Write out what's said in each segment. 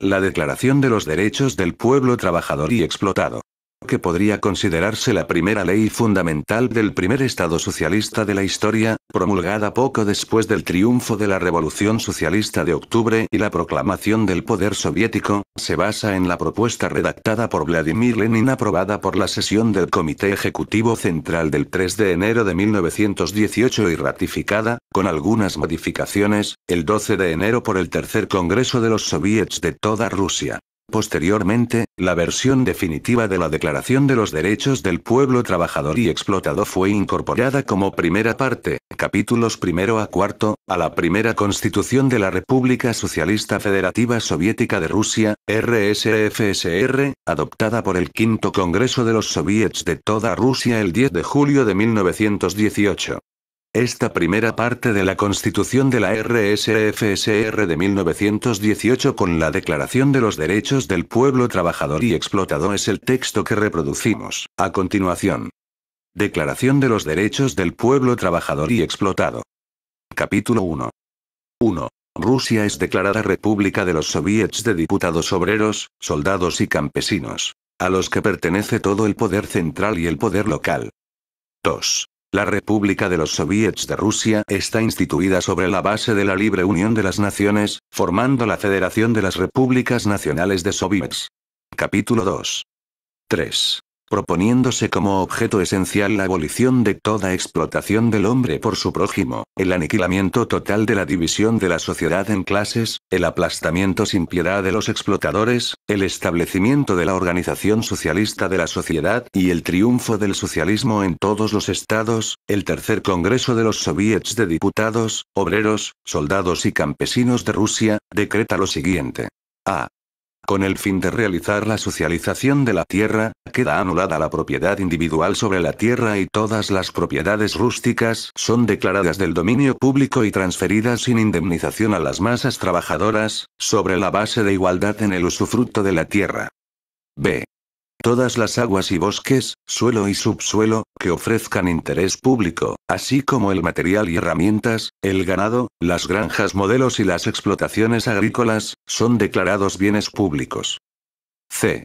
La Declaración de los Derechos del Pueblo Trabajador y Explotado. Que podría considerarse la primera ley fundamental del primer Estado socialista de la historia, promulgada poco después del triunfo de la Revolución Socialista de Octubre y la proclamación del poder soviético, se basa en la propuesta redactada por Vladimir Lenin aprobada por la sesión del Comité Ejecutivo Central del 3 de enero de 1918 y ratificada, con algunas modificaciones, el 12 de enero por el Tercer Congreso de los Soviets de toda Rusia. Posteriormente, la versión definitiva de la Declaración de los Derechos del Pueblo Trabajador y Explotado fue incorporada como primera parte, capítulos primero a cuarto, a la primera Constitución de la República Socialista Federativa Soviética de Rusia, RSFSR, adoptada por el Quinto Congreso de los Soviets de toda Rusia el 10 de julio de 1918. Esta primera parte de la Constitución de la RSFSR de 1918 con la Declaración de los Derechos del Pueblo Trabajador y Explotado es el texto que reproducimos, a continuación. Declaración de los Derechos del Pueblo Trabajador y Explotado. Capítulo 1. 1. Rusia es declarada República de los Soviets de Diputados Obreros, Soldados y Campesinos, a los que pertenece todo el poder central y el poder local. 2. La República de los Soviets de Rusia está instituida sobre la base de la libre unión de las naciones, formando la Federación de las Repúblicas Nacionales de Soviets. Capítulo 2. 3. Proponiéndose como objeto esencial la abolición de toda explotación del hombre por su prójimo, el aniquilamiento total de la división de la sociedad en clases, el aplastamiento sin piedad de los explotadores, el establecimiento de la organización socialista de la sociedad y el triunfo del socialismo en todos los estados, el Tercer Congreso de los Soviets de Diputados, Obreros, Soldados y Campesinos de Rusia, decreta lo siguiente. A. Con el fin de realizar la socialización de la tierra, queda anulada la propiedad individual sobre la tierra y todas las propiedades rústicas son declaradas del dominio público y transferidas sin indemnización a las masas trabajadoras, sobre la base de igualdad en el usufructo de la tierra. B. Todas las aguas y bosques, suelo y subsuelo, que ofrezcan interés público, así como el material y herramientas, el ganado, las granjas modelos y las explotaciones agrícolas, son declarados bienes públicos. C.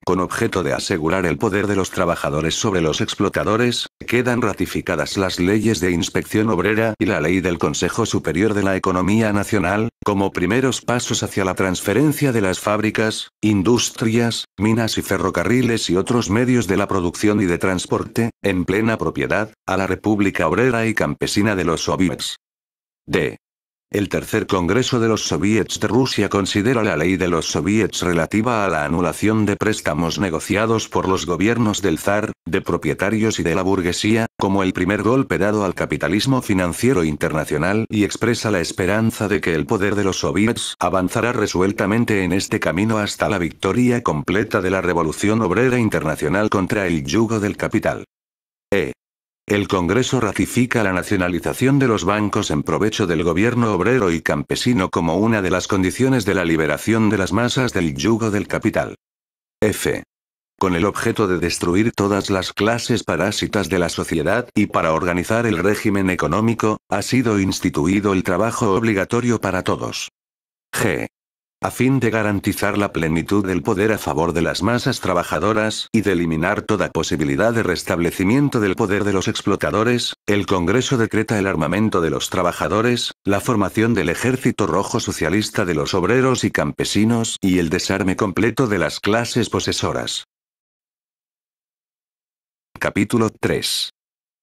Con objeto de asegurar el poder de los trabajadores sobre los explotadores, quedan ratificadas las leyes de inspección obrera y la ley del Consejo Superior de la Economía Nacional, como primeros pasos hacia la transferencia de las fábricas, industrias, minas y ferrocarriles y otros medios de la producción y de transporte, en plena propiedad, a la República Obrera y Campesina de los Soviets. D. El Tercer Congreso de los Soviets de Rusia considera la ley de los Soviets relativa a la anulación de préstamos negociados por los gobiernos del zar, de propietarios y de la burguesía, como el primer golpe dado al capitalismo financiero internacional y expresa la esperanza de que el poder de los Soviets avanzará resueltamente en este camino hasta la victoria completa de la Revolución Obrera Internacional contra el yugo del capital. El Congreso ratifica la nacionalización de los bancos en provecho del gobierno obrero y campesino como una de las condiciones de la liberación de las masas del yugo del capital. F. Con el objeto de destruir todas las clases parásitas de la sociedad y para organizar el régimen económico, ha sido instituido el trabajo obligatorio para todos. G. A fin de garantizar la plenitud del poder a favor de las masas trabajadoras y de eliminar toda posibilidad de restablecimiento del poder de los explotadores, el Congreso decreta el armamento de los trabajadores, la formación del Ejército Rojo Socialista de los obreros y campesinos y el desarme completo de las clases posesoras. Capítulo 3.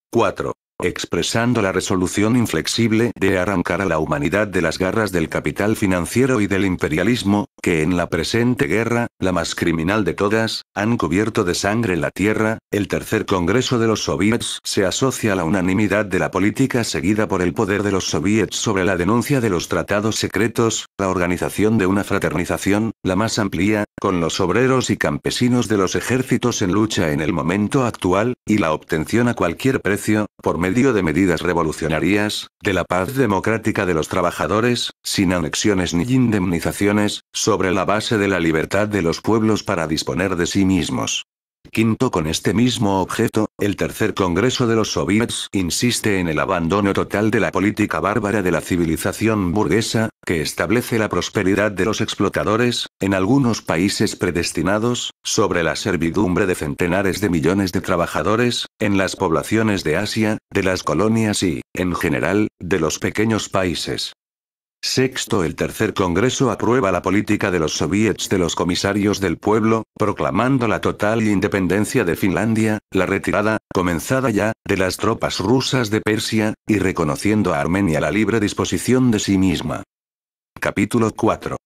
4. Expresando la resolución inflexible de arrancar a la humanidad de las garras del capital financiero y del imperialismo, que en la presente guerra, la más criminal de todas, han cubierto de sangre la tierra, el Tercer Congreso de los Soviets se asocia a la unanimidad de la política seguida por el poder de los Soviets sobre la denuncia de los tratados secretos, la organización de una fraternización, la más amplia, con los obreros y campesinos de los ejércitos en lucha en el momento actual, y la obtención a cualquier precio, por medio de medidas revolucionarias, de la paz democrática de los trabajadores, sin anexiones ni indemnizaciones, sobre la base de la libertad de los pueblos para disponer de sí mismos. Quinto, con este mismo objeto, el tercer Congreso de los Soviets insiste en el abandono total de la política bárbara de la civilización burguesa, que establece la prosperidad de los explotadores, en algunos países predestinados, sobre la servidumbre de centenares de millones de trabajadores, en las poblaciones de Asia, de las colonias y, en general, de los pequeños países. Sexto, el tercer Congreso aprueba la política de los soviets de los comisarios del pueblo, proclamando la total independencia de Finlandia, la retirada, comenzada ya, de las tropas rusas de Persia, y reconociendo a Armenia la libre disposición de sí misma. Capítulo 4.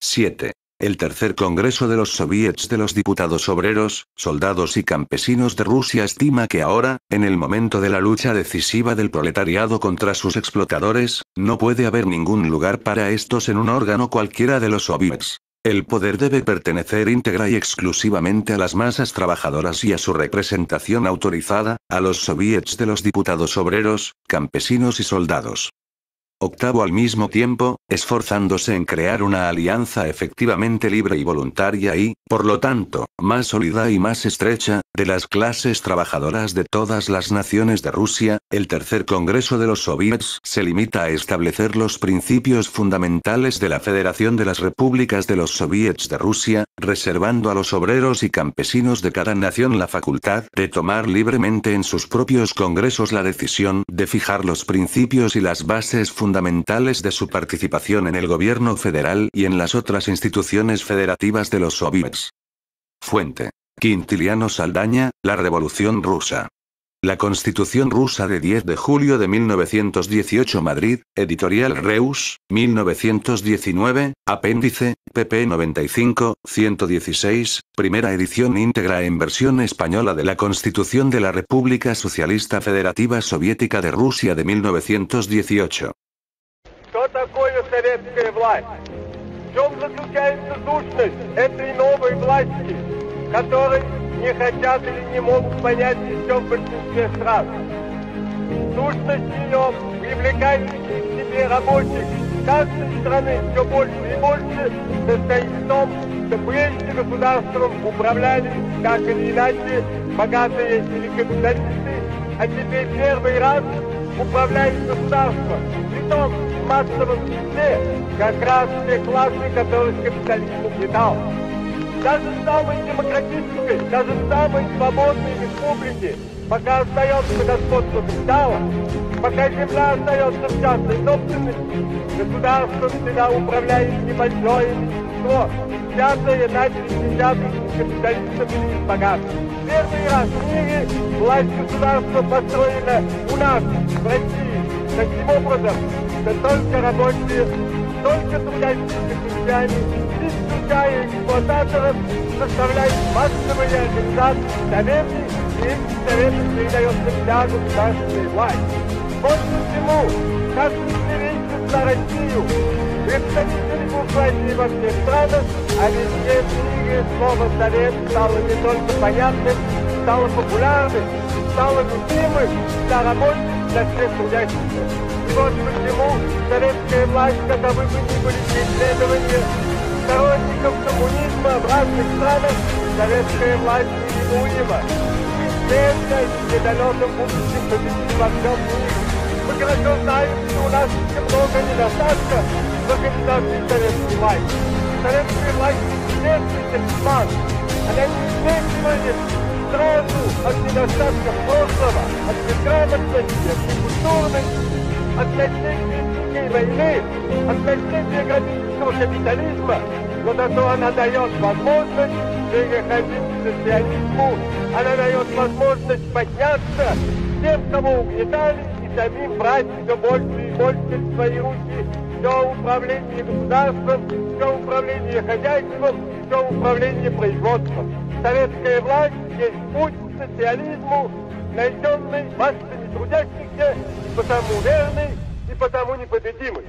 7. El tercer Congreso de los Soviets de los Diputados Obreros, Soldados y Campesinos de Rusia estima que ahora, en el momento de la lucha decisiva del proletariado contra sus explotadores, no puede haber ningún lugar para estos en un órgano cualquiera de los Soviets. El poder debe pertenecer íntegra y exclusivamente a las masas trabajadoras y a su representación autorizada, a los Soviets de los Diputados Obreros, Campesinos y Soldados. Octavo, al mismo tiempo, esforzándose en crear una alianza efectivamente libre y voluntaria y, por lo tanto, más sólida y más estrecha, de las clases trabajadoras de todas las naciones de Rusia, el tercer Congreso de los Soviets se limita a establecer los principios fundamentales de la Federación de las Repúblicas de los Soviets de Rusia, reservando a los obreros y campesinos de cada nación la facultad de tomar libremente en sus propios congresos la decisión de fijar los principios y las bases fundamentales de su participación en el gobierno federal y en las otras instituciones federativas de los soviets. Fuente: Quintiliano Saldaña, La Revolución Rusa. La Constitución rusa de 10 de julio de 1918, Madrid, Editorial Reus, 1919, apéndice, pp 95, 116, primera edición íntegra en versión española de la Constitución de la República Socialista Federativa Soviética de Rusia de 1918. Что такое советская власть? В чем заключается сущность этой новой власти, которой не хотят или не могут понять еще в большинстве стран? Сущность ее в привлекательности к себе рабочих каждой страны все больше и больше состоит в том, что прежде государством управляли, так или иначе, богатые или капиталисты, а теперь первый раз управляет государством, притом в массовом числе, как раз те классы, которых капитализм угнетал. Даже в самой демократической, даже в самой свободной республике, пока остается господство капитала, пока земля остается в частной собственности, государством всегда управляет небольшое меньшинство, взятое на 50 капиталистов или из богатых. Первый раз в мире власть государства построена у нас, в России, таким образом, что только рабочие, только трудящиеся крестьяне, исключая эксплуататоров, составляют массовые организации советы, и эти советы передается вся государственная власть. Вот почему, как свидетельствует Россию, представители буржуазии во всех странах, а везде в мире слово «совет» стало не только понятным, стало популярным, стало любимым для рабочих, для всех трудящихся. И вот почему советская власть, каковы бы ни были исследования сторонников коммунизма в разных странах, советская власть неминуема. Неизбежно и в недалеком будущем победит во всем мире. Мы хорошо знаем, что у нас еще много недостатков в организации советской власти. Советская власть следствие план. Она не следствует сразу от недостатков прошлого, от безграмотности, от некультурности, от насилия Великой войны, от насилия грабительского капитализма, но зато она дает возможность переходить к социализму, она дает возможность подняться тем, кого угнетали, и самим брать все больше и больше в свои руки все управление государством, все управление хозяйством, все управление производством. Советская власть есть путь к социализму, найденный массами трудящихся, и потому верный, и потому непобедимый.